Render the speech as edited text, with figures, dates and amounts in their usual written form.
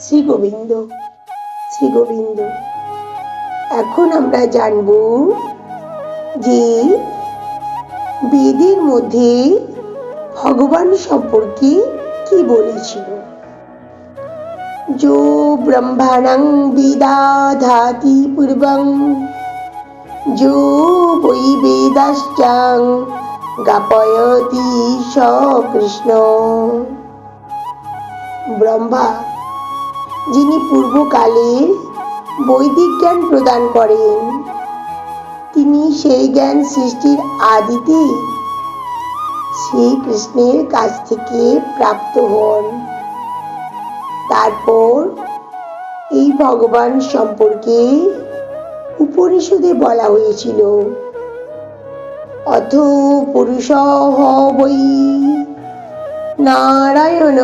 শ্রী গোবিন্দ, শ্রী গোবিন্দ। এখন আমরা জানব যে বেদের মধ্যে ভগবান সম্পর্কে কি বলেছিল। যো ব্রহ্মাণং বিদধাতি পূর্বং যো বৈ বেদাশ্চাং জ্ঞাপয়তি স কৃষ্ণ। ব্রহ্মা যিনি পূর্বকালে বৈদিক জ্ঞান প্রদান করেন, তিনি সেই জ্ঞান সৃষ্টির আদিতে শ্রীকৃষ্ণের কাছ থেকে প্রাপ্ত হন। তারপর এই ভগবান সম্পর্কে উপনিষদে বলা হয়েছিল, অথ পুরুষঃ বৈ নারায়ণঃ